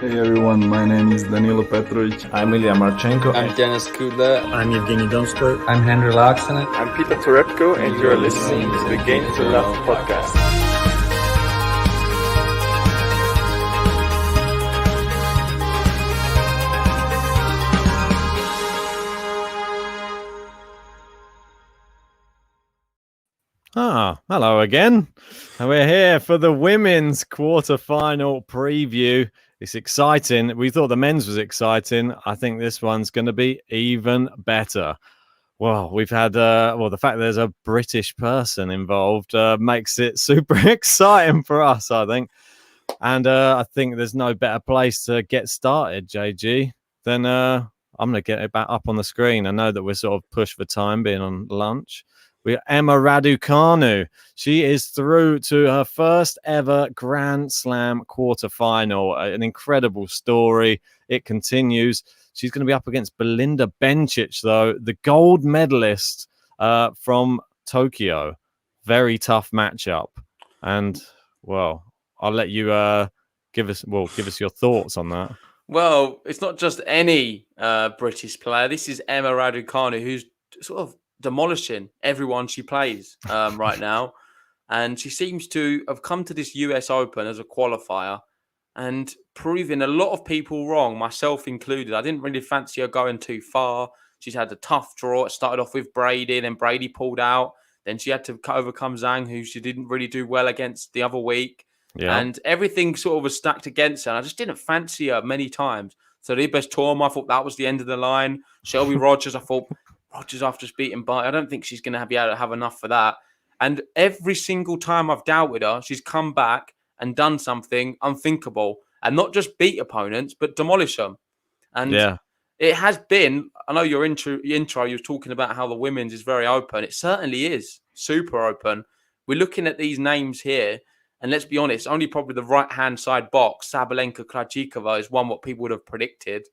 Hey everyone, my name is Danilo Petrovic. I'm Ilya Marchenko. I'm Denis Kudla. I'm Evgeny Donskoy. I'm Henry Laaksonen. I'm Peter Torebko, and you're listening to the Game to Love podcast. Hello again. And we're here for the women's quarter-final preview. It's exciting. We thought the men's was exciting. I think this one's going to be even better. Well, we've had, the fact there's a British person involved makes it super exciting for us, I think. And I think there's no better place to get started, JG, than I'm going to get it back up on the screen. I know that we're sort of pushed for time being on lunch. We have Emma Raducanu. She is through to her first ever Grand Slam quarterfinal. An incredible story. It continues. She's going to be up against Belinda Bencic, though, the gold medalist from Tokyo. Very tough matchup. And, well, I'll let you give us your thoughts on that. Well, it's not just any British player. This is Emma Raducanu, who's sort of demolishing everyone she plays right now. And she seems to have come to this US Open as a qualifier and proving a lot of people wrong, myself included. I didn't really fancy her going too far. She's had a tough draw. It started off with Brady, then Brady pulled out. Then she had to overcome Zhang, who she didn't really do well against the other week. Yeah. And everything sort of was stacked against her. And I just didn't fancy her many times. So Ribes Torm, I thought that was the end of the line. Shelby Rogers, I thought Rogers after just beating by. I don't think she's going to be able to have enough for that. And every single time I've doubted her, she's come back and done something unthinkable. And not just beat opponents, but demolish them. And it has been, I know your intro, you were talking about how the women's is very open. It certainly is super open. We're looking at these names here. And let's be honest, only probably the right-hand side box, Sabalenka Krajcikova, is one what people would have predicted.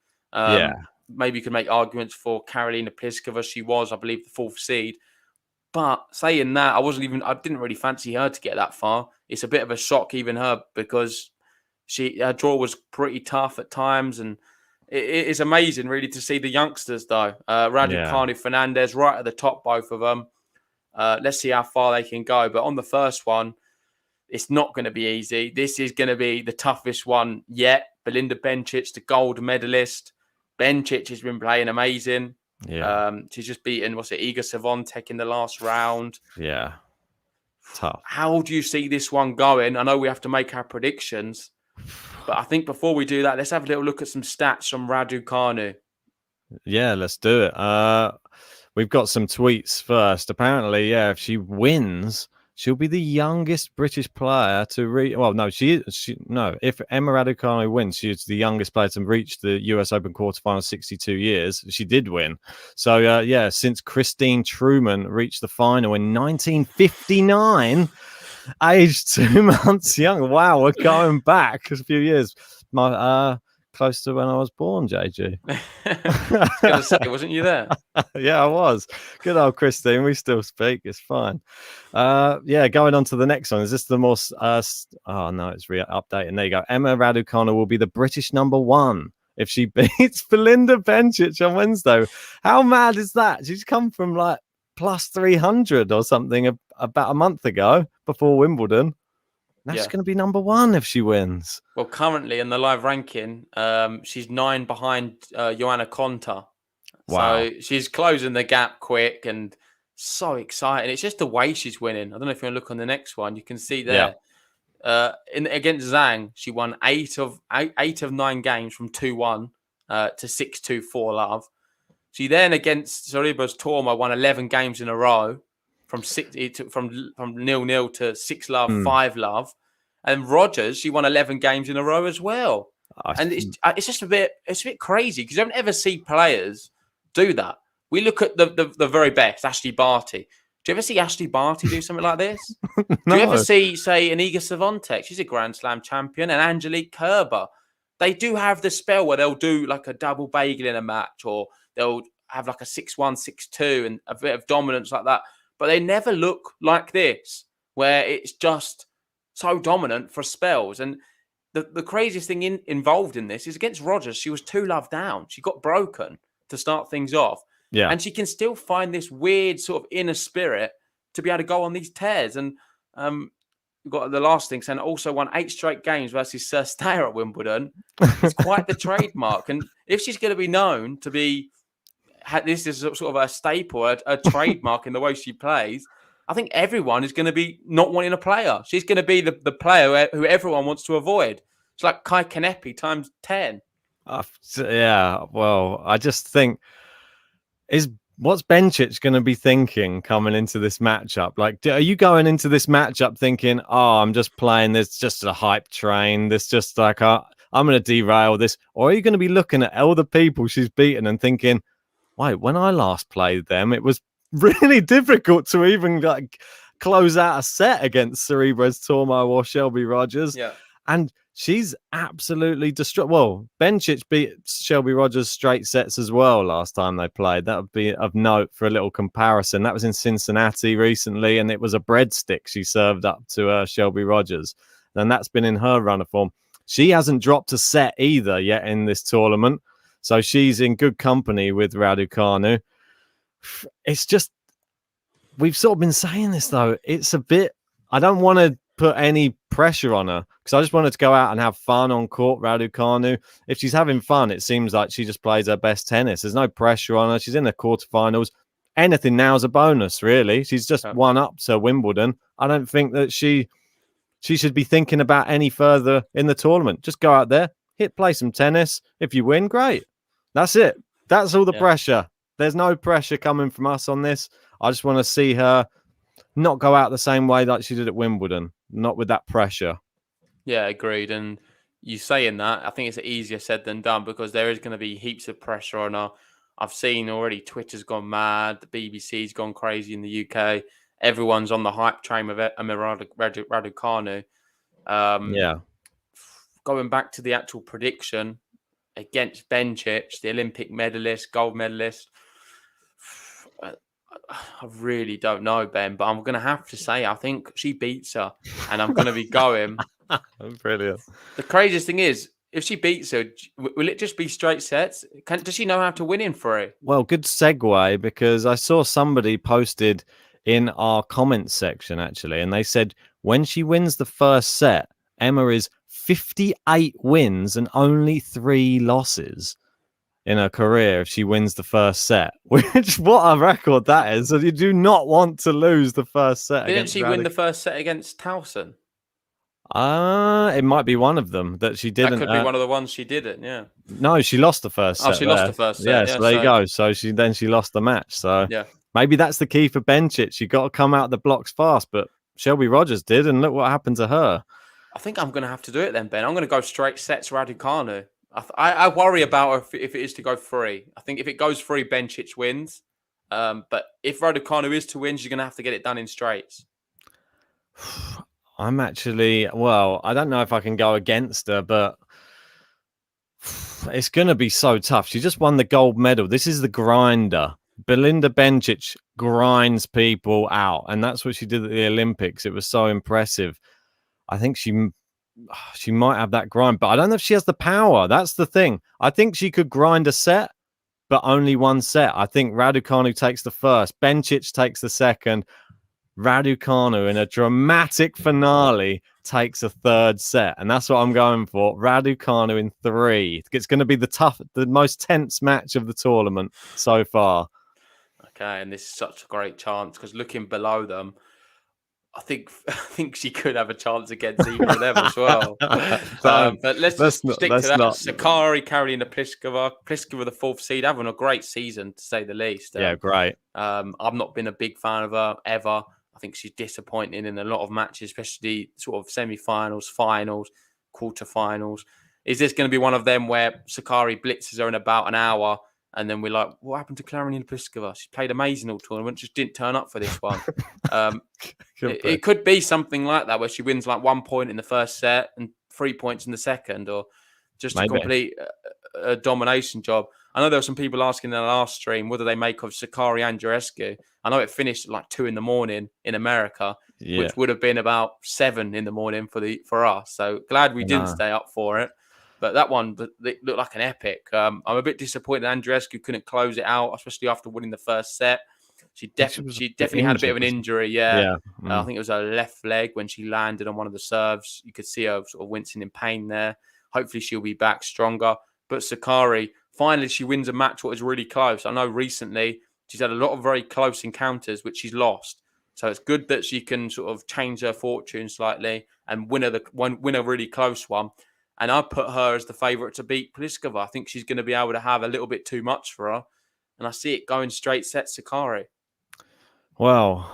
Maybe you could make arguments for Karolina Pliskova. She was, I believe, the fourth seed. But saying that, I didn't really fancy her to get that far. It's a bit of a shock, even her, because her draw was pretty tough at times. And it is amazing, really, to see the youngsters, though. Raducanu, Fernandez, right at the top, both of them. Let's see how far they can go. But on the first one, it's not going to be easy. This is going to be the toughest one yet. Belinda Bencic, the gold medalist. Bencic has been playing amazing. Yeah. She's just beaten, Iga Swiatek in the last round. Yeah. Tough. How do you see this one going? I know we have to make our predictions, but I think before we do that, let's have a little look at some stats from Raducanu. Yeah, let's do it. We've got some tweets first. Apparently, if she wins, she'll be the youngest British player to reach. Well, no, if Emma Raducanu wins, she's the youngest player to reach the US Open quarterfinal 62 years. She did win. So, since Christine Truman reached the final in 1959, aged 2 months younger. Wow, we're going back a few years. Close to when I was born, JG. I was going to say, wasn't you there? Yeah, I was. Good old Christine. We still speak. It's fine. Going on to the next one. Is this the more... it's updating. There you go. Emma Raducanu will be the British #1 if she beats Belinda Bencic on Wednesday. How mad is that? She's come from like plus 300 or something about a month ago before Wimbledon. That's going to be #1 if she wins. Well, currently in the live ranking, she's 9 behind Joanna Konta. Wow. So she's closing the gap quick and so exciting. It's just the way she's winning. I don't know if you want to look on the next one. You can see there. Yeah. Against Zhang, she won 8 of 9 games from 2-1 to 6-2 4-love. She then against Sorribes Torma won 11 games in a row. From 0-0 to 6-love, 5-love, and Rogers, she won 11 games in a row as well. And it's just a bit crazy because you don't ever see players do that. We look at the very best, Ashley Barty. Do you ever see Ashley Barty do something like this? No. Do you ever see, say, an Iga Swiatek? She's a Grand Slam champion, and Angelique Kerber. They do have the spell where they'll do like a double bagel in a match, or they'll have like a 6-1, 6-2, and a bit of dominance like that. But they never look like this, where it's just so dominant for spells. And the craziest thing involved in this is against Rogers. She was 2-love down. She got broken to start things off. Yeah. And she can still find this weird sort of inner spirit to be able to go on these tears. And we've got the last thing saying also won 8 straight games versus Sir Stayer at Wimbledon. It's quite the trademark. And if she's going to be known to be, this is sort of a staple, a trademark in the way she plays, I think everyone is going to be not wanting a player. She's going to be the player who everyone wants to avoid. It's like Kai Kanepi times 10. Yeah, well, I just think what's Bencic going to be thinking coming into this matchup? Like, are you going into this matchup thinking, oh, I'm just playing this, just a hype train, this just like, I'm going to derail this? Or are you going to be looking at all the people she's beaten and thinking, wait, when I last played them, it was really difficult to even like close out a set against Cerebres Tormo or Shelby Rogers. Yeah. And she's absolutely destroyed. Well, Bencic beat Shelby Rogers straight sets as well last time they played. That would be of note for a little comparison. That was in Cincinnati recently, and it was a breadstick she served up to Shelby Rogers. And that's been in her run of form. She hasn't dropped a set either yet in this tournament. So she's in good company with Raducanu. It's just, we've sort of been saying this though. It's a bit, I don't want to put any pressure on her because I just want her to go out and have fun on court, Raducanu. If she's having fun, it seems like she just plays her best tennis. There's no pressure on her. She's in the quarterfinals. Anything now is a bonus, really. She's just won up to Wimbledon. I don't think that she should be thinking about any further in the tournament. Just go out there, play some tennis. If you win, great. That's it. That's all the pressure. There's no pressure coming from us on this. I just want to see her not go out the same way like she did at Wimbledon, not with that pressure. Yeah, agreed. And you saying that, I think it's easier said than done because there is going to be heaps of pressure on her. I've seen already Twitter's gone mad. The BBC's gone crazy in the UK. Everyone's on the hype train of Raducanu. Going back to the actual prediction against Bencic, the Olympic medalist, gold medalist, I really don't know, Ben, but I'm going to have to say I think she beats her, and I'm going to be going. Brilliant. The craziest thing is, if she beats her, will it just be straight sets? Does she know how to win in 3? Well, good segue, because I saw somebody posted in our comments section, actually, and they said when she wins the first set, Emma is 58 wins and only 3 losses in her career if she wins the first set. Which, what a record that is. So you do not want to lose the first set. Didn't she win the first set against Towson? It might be one of them that she didn't. That could be one of the ones she didn't, yeah. No, she lost the first set. Oh, she lost the first set. Yeah, so there you go. So she lost the match. So maybe that's the key for Bencic. You got to come out the blocks fast, but Shelby Rogers did, and look what happened to her. I think I'm going to have to do it then, Ben. I'm going to go straight sets Raducanu. I worry about her if it is to go 3. I think if it goes 3, Bencic wins. But if Raducanu is to win, she's going to have to get it done in straights. I'm actually, well, I don't know if I can go against her, but it's going to be so tough. She just won the gold medal. This is the grinder. Belinda Bencic grinds people out, and that's what she did at the Olympics. It was so impressive. I think she might have that grind, but I don't know if she has the power. That's the thing. I think she could grind a set, but only one set. I think Raducanu takes the first. Bencic takes the second. Raducanu in a dramatic finale takes a third set, and that's what I'm going for. Raducanu in 3. It's going to be the most tense match of the tournament so far. Okay, and this is such a great chance because looking below them, I think she could have a chance against either of them as well. But let's stick to that. Sakari, Karolina Pliskova the 4th seed, having a great season to say the least. Yeah, great. I've not been a big fan of her ever. I think she's disappointing in a lot of matches, especially sort of semi-finals, finals, quarterfinals. Is this going to be one of them where Sakari blitzes her in about an hour and then we're like, what happened to Karolina Pliskova? She played amazing all tournament, just didn't turn up for this one. It could be something like that where she wins like 1 point in the first set and 3 points in the second, or just a complete domination job. I know there were some people asking in the last stream, what do they make of Sakari Andreescu? I know it finished at like 2 a.m. in America. Yeah. which would have been about 7 in the morning for us. So glad we didn't No. stay up for it. But that one looked like an epic. I'm a bit disappointed Andreescu couldn't close it out, especially after winning the first set. She definitely had a bit of an injury. Yeah. Yeah. I think it was her left leg when she landed on one of the serves. You could see her sort of wincing in pain there. Hopefully she'll be back stronger. But Sakari, finally, she wins a match what is really close. I know recently she's had a lot of very close encounters, which she's lost. So it's good that she can sort of change her fortune slightly and win a really close one. And I put her as the favourite to beat Pliskova. I think she's going to be able to have a little bit too much for her. And I see it going straight set Sakari. Well,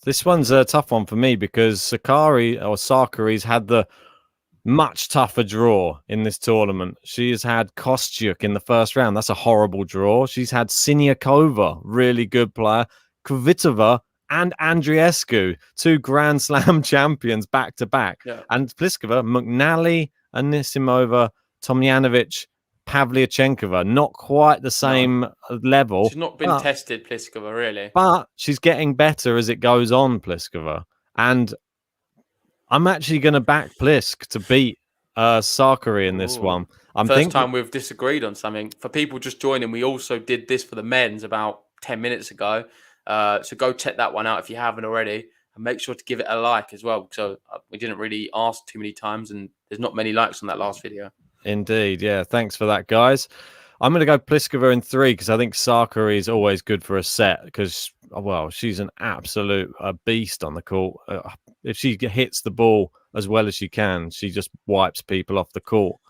this one's a tough one for me because Sakari's had the much tougher draw in this tournament. She has had Kostyuk in the first round. That's a horrible draw. She's had Siniakova, really good player, Kvitova, and Andreescu, 2 Grand Slam champions back to back. Yeah. And Pliskova, McNally, Anisimova, Tomjanovic, Pavlyuchenkova, not quite the same level. She's not been tested, Pliskova, really. But she's getting better as it goes on, Pliskova. And I'm actually going to back Plisk to beat Sakari in this one. First time we've disagreed on something. For people just joining, we also did this for the men's about 10 minutes ago. So go check that one out if you haven't already. And make sure to give it a like as well. So we didn't really ask too many times and there's not many likes on that last video. Indeed. Yeah. Thanks for that, guys. I'm going to go Pliskova in 3 because I think Sakari is always good for a set because, well, she's an absolute beast on the court. If she hits the ball as well as she can, she just wipes people off the court.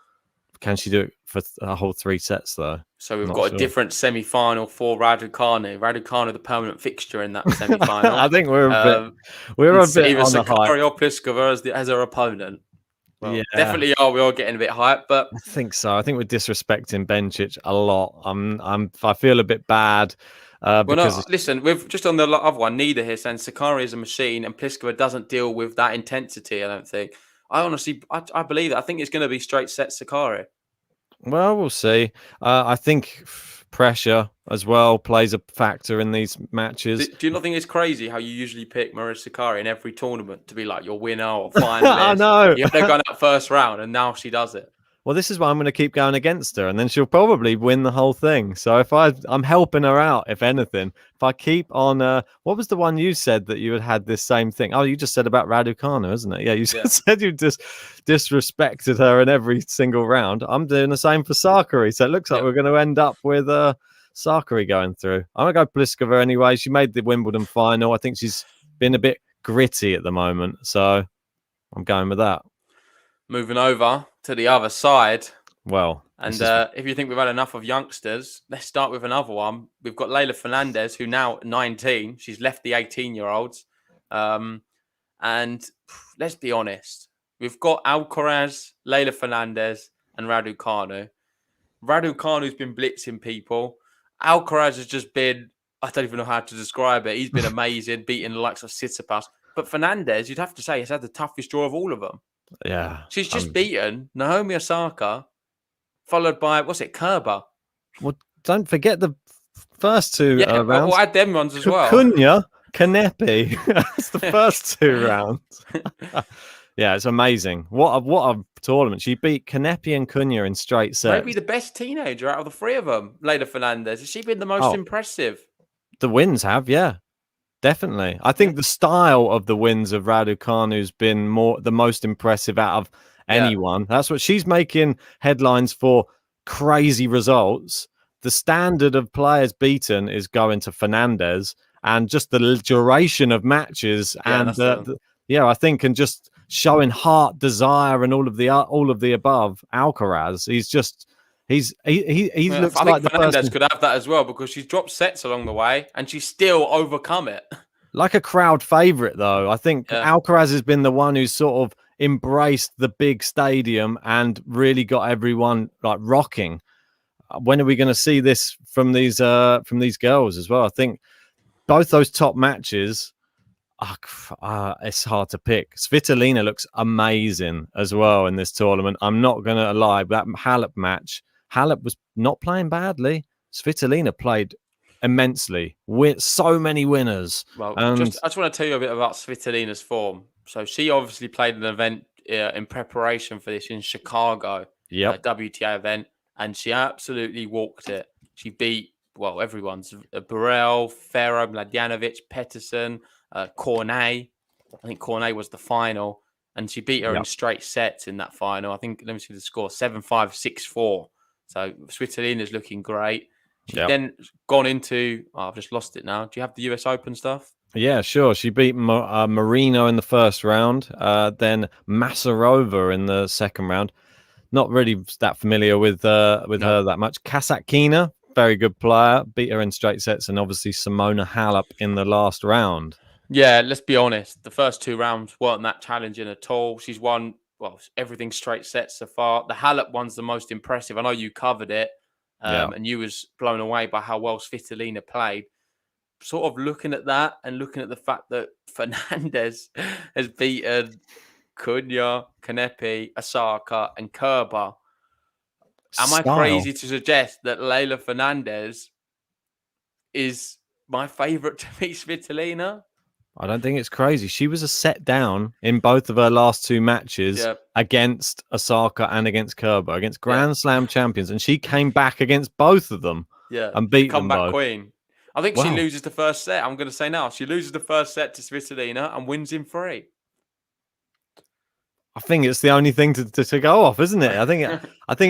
Can she do it for a whole 3 sets, though? So we've got a different semi-final for Raducanu. Raducanu, the permanent fixture in that semi-final. I think we're a bit either on the Sakari hype. or Pliskova as her opponent. Well, yeah, definitely are. We are getting a bit hyped, but I think so. I think we're disrespecting Bencic a lot. I feel a bit bad. Because listen, we've just on the other one, neither here saying Sakari is a machine and Pliskova doesn't deal with that intensity. I don't think. I believe that. I think it's going to be straight set Sakari. Well, we'll see. I think pressure as well plays a factor in these matches. Do you not think it's crazy how you usually pick Maria Sakari in every tournament to be like your winner or finalist? I know. You've gone out first round and now she does it. Well, this is why I'm going to keep going against her, and then she'll probably win the whole thing. So I'm helping her out, if anything. If I keep on, what was the one you said that you had this same thing? Oh, you just said about Raducanu, isn't it? Yeah, you said you just disrespected her in every single round. I'm doing the same for Sakari, so it looks like we're going to end up with Sakari going through. I'm going to go Pliskova anyway. She made the Wimbledon final. I think she's been a bit gritty at the moment, so I'm going with that. Moving over to the other side. Well, and if you think we've had enough of youngsters, let's start with another one. We've got Leylah Fernandez, who now 19. She's left the 18-year-olds. And let's be honest. We've got Alcaraz, Leylah Fernandez, and Raducanu. Raducanu's been blitzing people. Alcaraz has just been, I don't even know how to describe it. He's been amazing, beating the likes of Tsitsipas. But Fernandez, you'd have to say, has had the toughest draw of all of them. Yeah. She's just beaten Naomi Osaka, followed by, Kerber. Well, don't forget the first 2 rounds. We'll add them ones as well. Cunha, Kanepi. That's the first 2 rounds. Yeah, it's amazing. What a tournament. She beat Kanepi and Cunha in straight sets. Maybe the best teenager out of the 3 of them, Leylah Fernandez. Has she been the most impressive? The wins have, yeah. Definitely. I think the style of the wins of Raducanu's been the most impressive out of anyone. That's what she's making headlines for, crazy results. The standard of players beaten is going to Fernandez, and just the duration of matches I think, and just showing heart, desire, and all of the above. Alcaraz, he looks like the Fernandez could have that as well because she's dropped sets along the way and she's still overcome it. Like a crowd favorite, though. I think Alcaraz has been the one who's sort of embraced the big stadium and really got everyone like rocking. When are we going to see this from these girls as well? I think both those top matches. It's hard to pick. Svitolina looks amazing as well in this tournament. I'm not going to lie. That Halep match, Halep was not playing badly. Svitolina played immensely. So many winners. Well, And I just want to tell you a bit about Svitolina's form. So she obviously played an event in preparation for this in Chicago, yep, WTA event, and she absolutely walked it. She beat, well, everyone's Burrell, Ferro, Mladenovic, Peterson, Cornet. I think Cornet was the final, and she beat her in yep. straight sets in that final. I think, let me see the score, 7-5, 6-4. So Svitolina's looking great. She's Yep. then gone into, I've just lost it now. Do you have the US Open stuff? Yeah, sure. She beat Marino in the first round, then Masarova in the second round. Not really that familiar with her that much. Kasatkina, very good player, beat her in straight sets, and obviously Simona Halep in the last round. Yeah, let's be honest. The first 2 rounds weren't that challenging at all. She's won, well, everything straight sets so far. The Halep one's the most impressive. I know you covered it, Yeah. and you was blown away by how well Svitolina played. Sort of looking at that and looking at the fact that Fernandez has beaten Cunha, Kanepi, Osaka, and Kerber. Am I crazy to suggest that Leylah Fernandez is my favourite to beat Svitolina? I don't think it's crazy. She was a set down in both of her last 2 matches against Osaka and against Kerber, against Grand Slam champions, and she came back against both of them and beat them both. Queen. I think she loses the first set. I'm going to say now. She loses the first set to Svitolina and wins in 3. I think it's the only thing to go off, isn't it? I think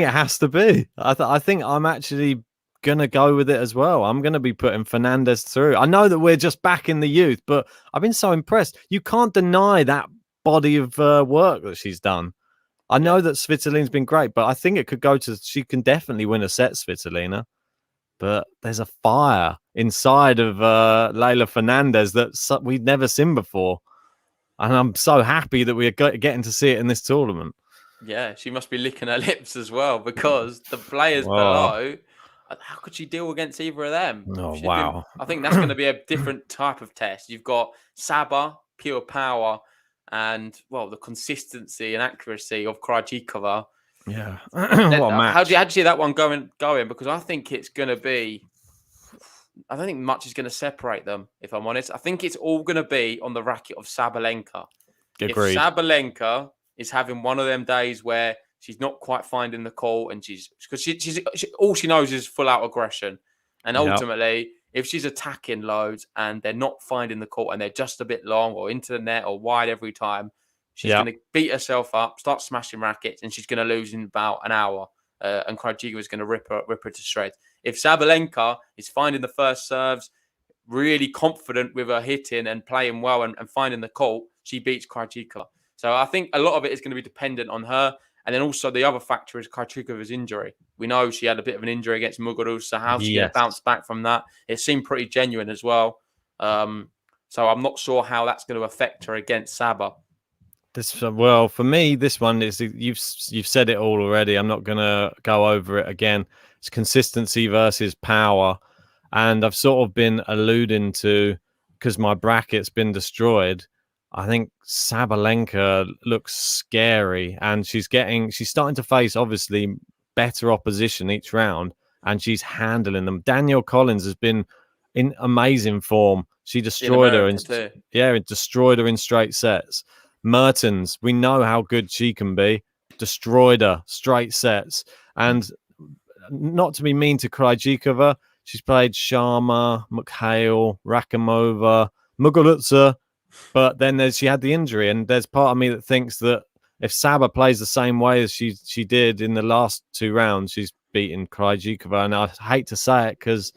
it has to be. I think I'm actually gonna go with it as well. I'm gonna be putting Fernandez through. I know that we're just back in the youth, but I've been so impressed. You can't deny that body of work that she's done. I know that Svitolina's been great, but I think it could go to. She can definitely win a set, Svitolina. But there's a fire inside of Leylah Fernandez that we've never seen before. And I'm so happy that we're getting to see it in this tournament. Yeah, she must be licking her lips as well, because the players below, how could she deal against either of them? Oh, wow. I think that's going to be a different type of test. You've got Saba, pure power, and, well, the consistency and accuracy of Krajcikova. Yeah. What a match. How do you see that one going? Because I think it's going to be... I don't think much is going to separate them, if I'm honest. I think it's all going to be on the racket of Sabalenka. Agreed. If Sabalenka is having one of them days where she's not quite finding the call, and she's all she knows is full out aggression, and ultimately, if she's attacking loads and they're not finding the call and they're just a bit long or into the net or wide every time, she's going to beat herself up, start smashing rackets, and she's going to lose in about an hour. And Krajcikova is going to rip her to shreds. If Sabalenka is finding the first serves, really confident with her hitting and playing well and finding the court, she beats Krajcikova. So I think a lot of it is going to be dependent on her. And then also the other factor is Krajcikova's injury. We know she had a bit of an injury against Muguruza. How's she going to bounce back from that? It seemed pretty genuine as well. So I'm not sure how that's going to affect her against Saba. Well, for me, this one is, you've said it all already. I'm not going to go over it again. It's consistency versus power. And I've sort of been alluding to, because my bracket's been destroyed, I think Sabalenka looks scary, and she's starting to face obviously better opposition each round, and she's handling them. Danielle Collins has been in amazing form. She destroyed her destroyed her in straight sets. Mertens, we know how good she can be. Destroyed her straight sets. And not to be mean to Krajcikova, she's played Sharma, Mikhail, Rakimova, Muguruza, but then she had the injury, and there's part of me that thinks that if Saba plays the same way as she did in the last 2 rounds, she's beaten Krajcikova. And I hate to say it because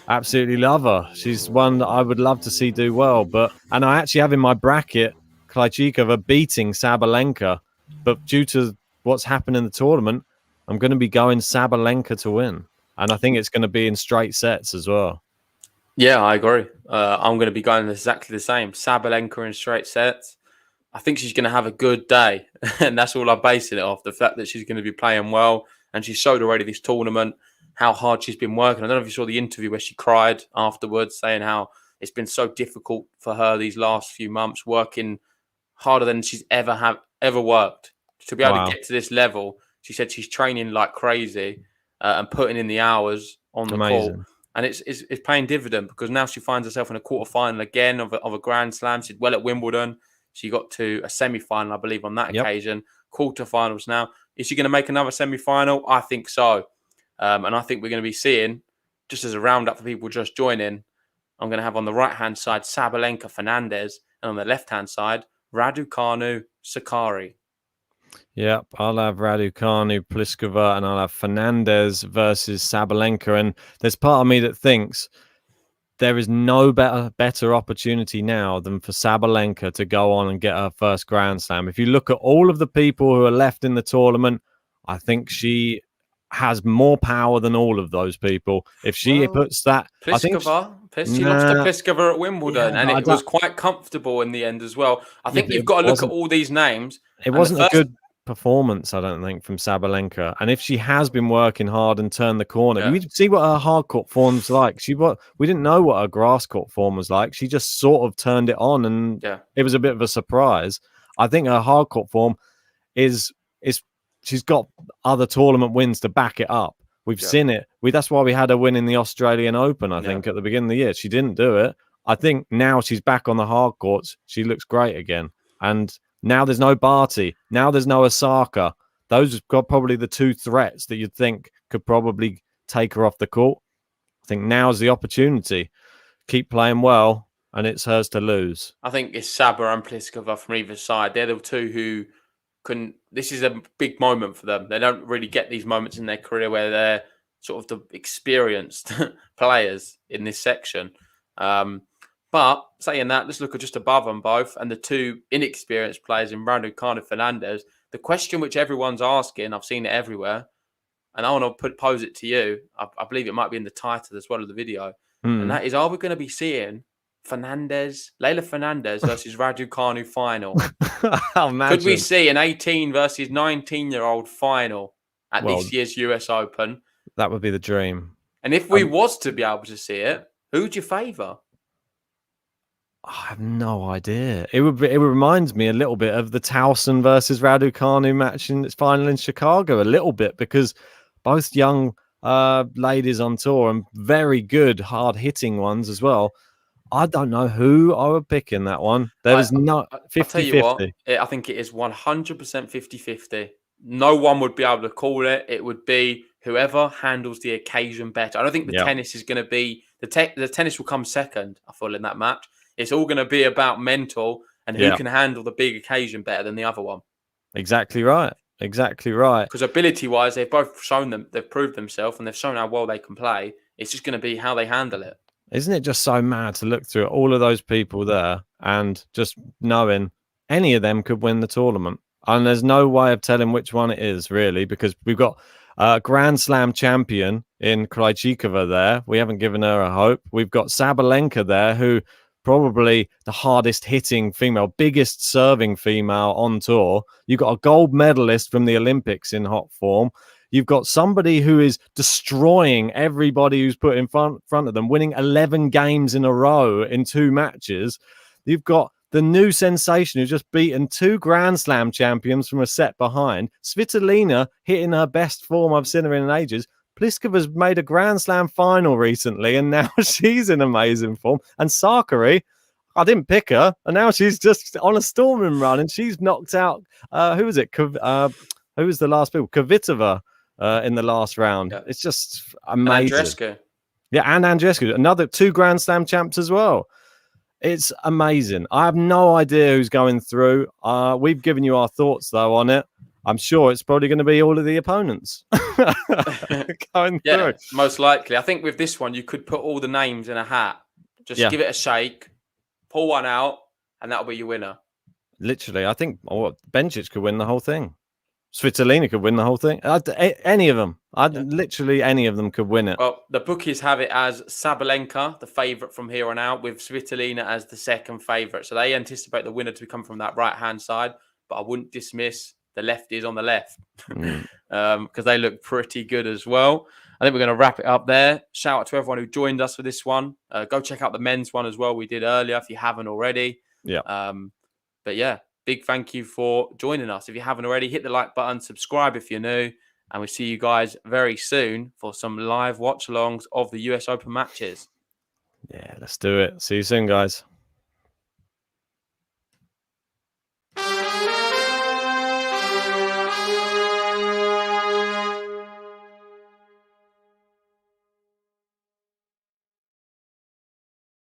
I absolutely love her. She's one that I would love to see do well. And I actually have in my bracket Krajcikova beating Sabalenka, but due to what's happened in the tournament, I'm going to be going Sabalenka to win, and I think it's going to be in straight sets as well. Yeah, I agree. I'm going to be going exactly the same. Sabalenka in straight sets. I think she's going to have a good day, and that's all I'm basing it off. The fact that she's going to be playing well, and she showed already this tournament how hard she's been working. I don't know if you saw the interview where she cried afterwards, saying how it's been so difficult for her these last few months, working harder than she's ever worked to be able to get to this level. She said she's training like crazy and putting in the hours on the court. And it's paying dividend because now she finds herself in a quarterfinal again of a Grand Slam. She did well at Wimbledon. She got to a semi-final, I believe, on that occasion. Quarterfinals now. Is she going to make another semi-final? I think so. And I think we're going to be seeing, just as a roundup for people just joining, I'm going to have on the right-hand side Sabalenka Fernandez, and on the left-hand side Raducanu Sakari. Yep, I'll have Raducanu, Pliskova, and I'll have Fernandez versus Sabalenka. And there's part of me that thinks there is no better opportunity now than for Sabalenka to go on and get her first Grand Slam. If you look at all of the people who are left in the tournament, I think she has more power than all of those people. If she puts that... Pliskova, she lost to Pliskova at Wimbledon, and it was quite comfortable in the end as well. I think you've got to look at all these names. It wasn't a good performance, I don't think, from Sabalenka. And if she has been working hard and turned the corner, we see what her hard court form's like. We didn't know what her grass court form was like. She just sort of turned it on, and it was a bit of a surprise. I think her hard court form is she's got other tournament wins to back it up. We've seen it. That's why we had her win in the Australian Open, I think, at the beginning of the year. She didn't do it. I think now she's back on the hard courts. She looks great again. And now there's no Barty. Now there's no Osaka. Those have got probably the two threats that you'd think could probably take her off the court. I think now's the opportunity. Keep playing well, and it's hers to lose. I think it's Saba and Pliskova from either side. They're the two who couldn't. This is a big moment for them. They don't really get these moments in their career where they're sort of the experienced players in this section. But saying that, let's look at just above them both and the two inexperienced players in Raducanu and Fernandez. The question which everyone's asking, I've seen it everywhere, and I want to pose it to you. I believe it might be in the title as well of the video. And that is, are we going to be seeing Leylah Fernandez versus Raducanu final? Could we see an 18 versus 19-year-old final at this year's US Open? That would be the dream. And if we was to be able to see it, who'd you favour? I have no idea. It reminds me a little bit of the Towson versus Raducanu match in its final in Chicago, a little bit, because both young ladies on tour and very good, hard-hitting ones as well. I don't know who I would pick in that one. There is not 50-50. I think it is 100% 50-50. No one would be able to call it. It would be whoever handles the occasion better. I don't think the tennis is going to be... The tennis will come second, I feel, in that match. It's all going to be about mental and who can handle the big occasion better than the other one. Exactly right. Exactly right. Because ability-wise, they've both shown them, they've proved themselves, and they've shown how well they can play. It's just going to be how they handle it. Isn't it just so mad to look through all of those people there and just knowing any of them could win the tournament? And there's no way of telling which one it is, really, because we've got a Grand Slam champion in Krejcikova there. We haven't given her a hope. We've got Sabalenka there, who probably the hardest hitting female, biggest serving female on tour. You've got a gold medalist from the Olympics in hot form. You've got somebody who is destroying everybody who's put in front of them, winning 11 games in a row in 2 matches. You've got the new sensation who's just beaten 2 Grand Slam champions from a set behind. Svitolina hitting her best form I've seen her in ages. Pliskova's made a Grand Slam final recently, and now she's in amazing form. And Sakari, I didn't pick her, and now she's just on a storming run, and she's knocked out. Who was it? Who was the last people? Kvitova in the last round. Yeah. It's just amazing. And Andreescu. Yeah, and Andreescu. Another 2 Grand Slam champs as well. It's amazing. I have no idea who's going through. We've given you our thoughts, though, on it. I'm sure it's probably going to be all of the opponents going through. Most likely. I think with this one, you could put all the names in a hat. Just give it a shake, pull one out, and that'll be your winner. Literally, I think Bencic could win the whole thing. Svitolina could win the whole thing. Any of them. Literally any of them could win it. Well, the bookies have it as Sabalenka, the favourite from here on out, with Svitolina as the second favourite. So they anticipate the winner to come from that right-hand side. But I wouldn't dismiss the lefties on the left because they look pretty good as well. I think we're going to wrap it up there. Shout out to everyone who joined us for this one. Go check out the men's one as well. We did earlier if you haven't already. But yeah, big thank you for joining us. If you haven't already, hit the like button, subscribe if you're new, And we'll see you guys very soon for some live watch-alongs of the US Open matches. Yeah, let's do it. See you soon, guys.